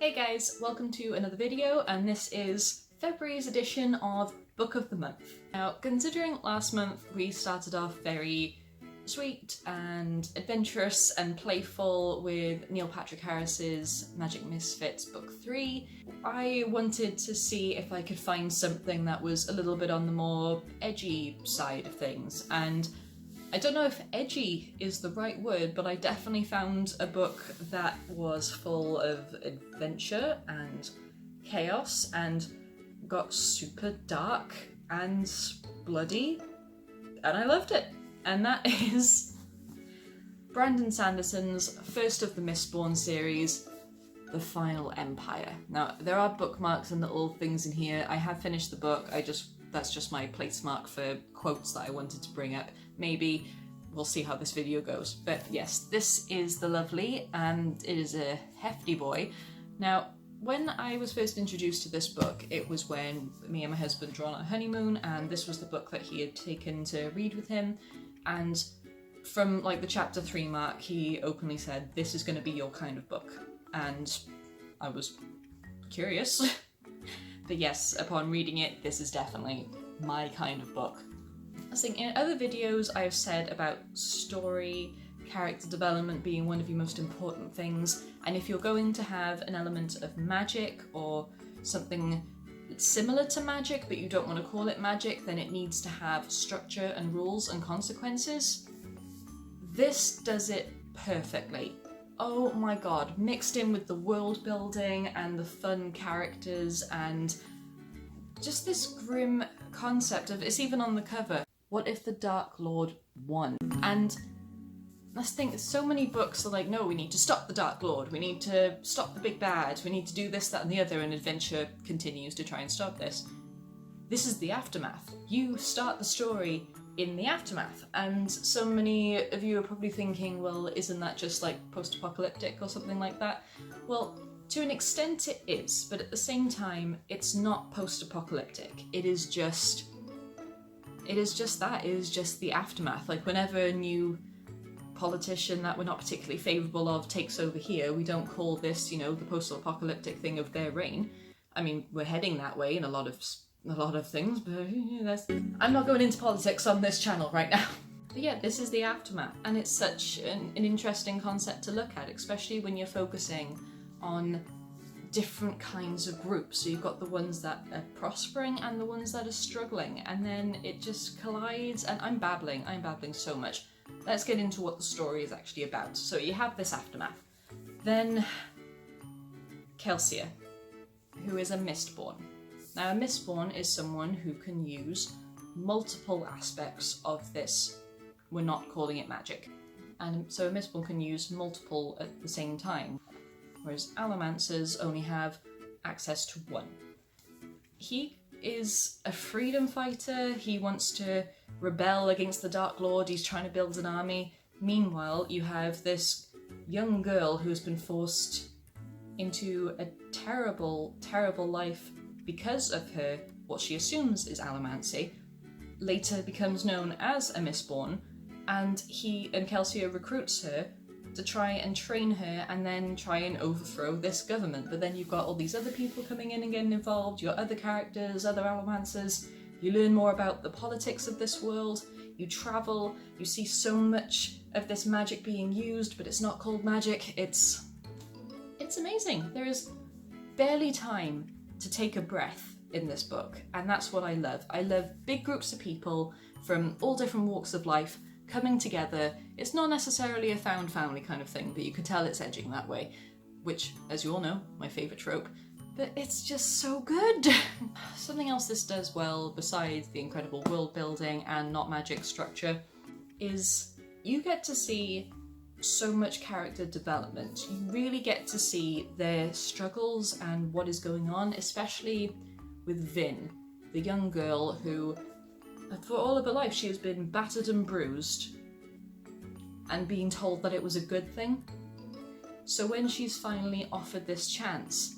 Hey guys, welcome to another video, and this is February's edition of Book of the Month. Now, considering last month we started off very sweet and adventurous and playful with Neil Patrick Harris's Magic Misfits Book 3, I wanted to see if I could find something that was a little bit on the more edgy side of things, and I don't know if edgy is the right word, but I definitely found a book that was full of adventure and chaos and got super dark and bloody, and I loved it. And that is Brandon Sanderson's first of the Mistborn series, The Final Empire. Now, there are bookmarks and little things in here. I have finished the book, that's just my place mark for quotes that I wanted to bring up. Maybe we'll see how this video goes. But yes, this is the lovely, and it is a hefty boy. Now, when I was first introduced to this book, it was when me and my husband were on a honeymoon, and this was the book that he had taken to read with him. And from like the chapter 3 mark, he openly said, "This is going to be your kind of book." And I was curious. But yes, upon reading it, this is definitely my kind of book. I think in other videos I've said about story, character development being one of your most important things, and if you're going to have an element of magic or something similar to magic but you don't want to call it magic, then it needs to have structure and rules and consequences. This does it perfectly. Oh my god, mixed in with the world building and the fun characters and just this grim concept of, it's even on the cover, what if the Dark Lord won? And I think so many books are like, no, we need to stop the Dark Lord, we need to stop the big bad, we need to do this, that and the other, and adventure continues to try and stop this. This is the aftermath. You start the story in the aftermath, and so many of you are probably thinking, well, isn't that just like post-apocalyptic or something like that? Well, to an extent it is, but at the same time, it's not post-apocalyptic. It is just that. It is just the aftermath. Like, whenever a new politician that we're not particularly favourable of takes over here, we don't call this, you know, the post-apocalyptic thing of their reign. I mean, we're heading that way in a lot of things, but I'm not going into politics on this channel right now. But yeah, this is the aftermath, and it's such an interesting concept to look at, especially when you're focusing on different kinds of groups. So you've got the ones that are prospering and the ones that are struggling, and then it just collides, and I'm babbling so much. Let's get into what the story is actually about. So you have this aftermath. Then Kelsier, who is a Mistborn. Now, a Mistborn is someone who can use multiple aspects of this. We're not calling it magic. And so a Mistborn can use multiple at the same time, whereas Allomancers only have access to one. He is a freedom fighter. He wants to rebel against the Dark Lord. He's trying to build an army. Meanwhile, you have this young girl who's been forced into a terrible, terrible life because of her, what she assumes is allomancy, later becomes known as a Mistborn, and Kelsier recruits her to try and train her and then try and overthrow this government. But then you've got all these other people coming in and getting involved, your other characters, other allomancers, you learn more about the politics of this world, you travel, you see so much of this magic being used, but it's not called magic. It's amazing. There is barely time to take a breath in this book, and that's what I love. I love big groups of people from all different walks of life coming together. It's not necessarily a found family kind of thing, but you can tell it's edging that way, which, as you all know, my favourite trope, but it's just so good. Something else this does well, besides the incredible world building and not magic structure, is you get to see so much character development. You really get to see their struggles and what is going on, especially with Vin, the young girl who, for all of her life, she has been battered and bruised and being told that it was a good thing. So when she's finally offered this chance,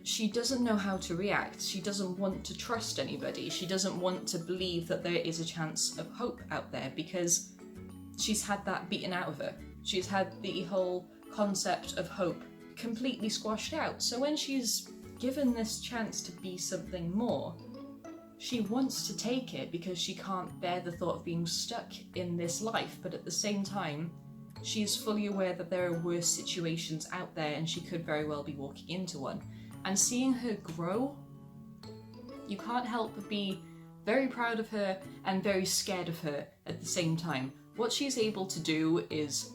she doesn't know how to react. She doesn't want to trust anybody. She doesn't want to believe that there is a chance of hope out there, because she's had that beaten out of her. She's had the whole concept of hope completely squashed out. So when she's given this chance to be something more, she wants to take it because she can't bear the thought of being stuck in this life, but at the same time, she is fully aware that there are worse situations out there and she could very well be walking into one. And seeing her grow, you can't help but be very proud of her and very scared of her at the same time. What she's able to do is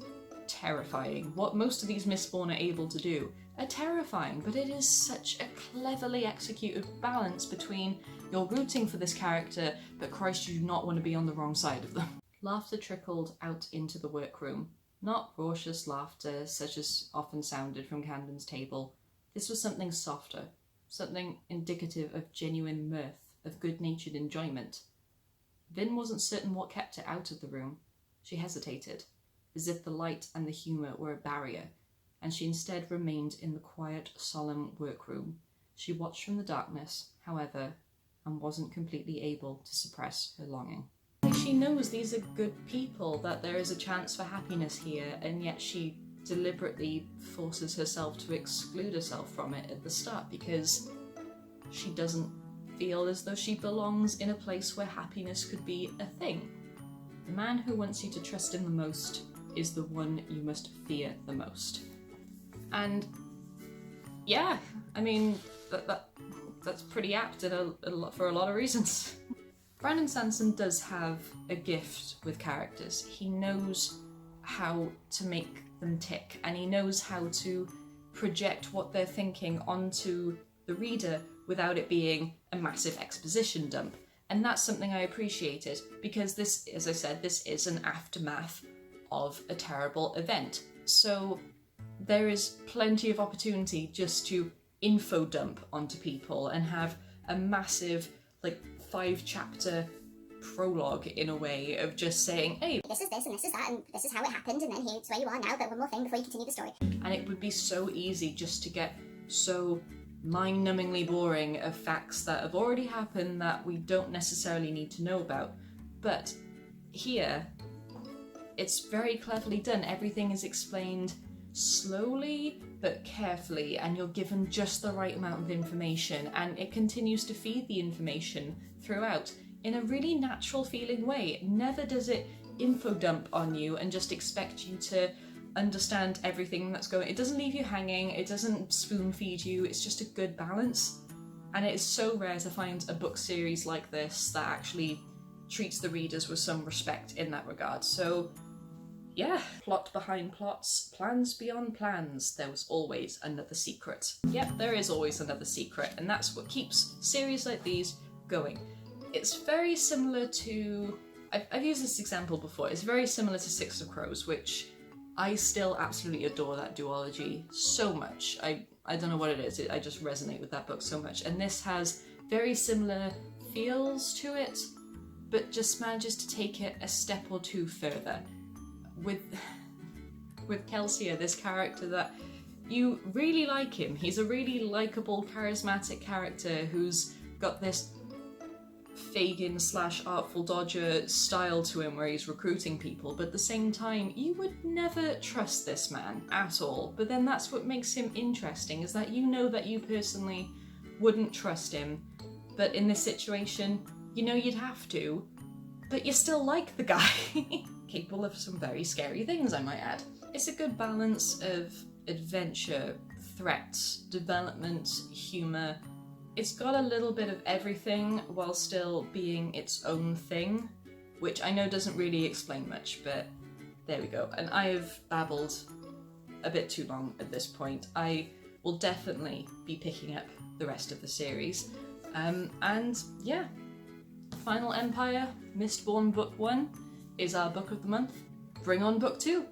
terrifying. What most of these Mistborn are able to do are terrifying, but it is such a cleverly executed balance between you're rooting for this character, but Christ, you do not want to be on the wrong side of them. Laughter trickled out into the workroom. Not raucous laughter, such as often sounded from Camden's table. This was something softer, something indicative of genuine mirth, of good-natured enjoyment. Vin wasn't certain what kept her out of the room. She hesitated, as if the light and the humour were a barrier, and she instead remained in the quiet, solemn workroom. She watched from the darkness, however, and wasn't completely able to suppress her longing. She knows these are good people, that there is a chance for happiness here, and yet she deliberately forces herself to exclude herself from it at the start because she doesn't feel as though she belongs in a place where happiness could be a thing. The man who wants you to trust him the most is the one you must fear the most. And yeah, I mean, that's pretty apt for a lot of reasons. Brandon Sanderson does have a gift with characters. He knows how to make them tick, and he knows how to project what they're thinking onto the reader without it being a massive exposition dump. And that's something I appreciated, because this, as I said, this is an aftermath of a terrible event. So there is plenty of opportunity just to info dump onto people and have a massive, 5-chapter prologue in a way of just saying, hey, this is this and this is that and this is how it happened and then here's where you are now, but one more thing before you continue the story. And it would be so easy just to get so mind-numbingly boring of facts that have already happened that we don't necessarily need to know about. But here, it's very cleverly done. Everything is explained slowly but carefully, and you're given just the right amount of information, and it continues to feed the information throughout in a really natural feeling way. Never does it info dump on you and just expect you to understand everything that's going. It doesn't leave you hanging, it doesn't spoon feed you, it's just a good balance. And it is so rare to find a book series like this that actually treats the readers with some respect in that regard. So yeah, plot behind plots, plans beyond plans, there was always another secret. Yep, there is always another secret, and that's what keeps series like these going. It's very similar to, I've used this example before, it's very similar to Six of Crows, which I still absolutely adore that duology so much. I don't know what it is, I just resonate with that book so much. And this has very similar feels to it, but just manages to take it a step or two further. With Kelsier, this character that you really like him. He's a really likeable, charismatic character who's got this Fagin / Artful Dodger style to him where he's recruiting people, but at the same time, you would never trust this man at all. But then that's what makes him interesting, is that you know that you personally wouldn't trust him, but in this situation, you know you'd have to, but you still like the guy. Capable of some very scary things, I might add. It's a good balance of adventure, threats, development, humour. It's got a little bit of everything while still being its own thing, which I know doesn't really explain much, but there we go. And I have babbled a bit too long at this point. I will definitely be picking up the rest of the series. And yeah, Final Empire, Mistborn Book 1 is our book of the month. Bring on book 2!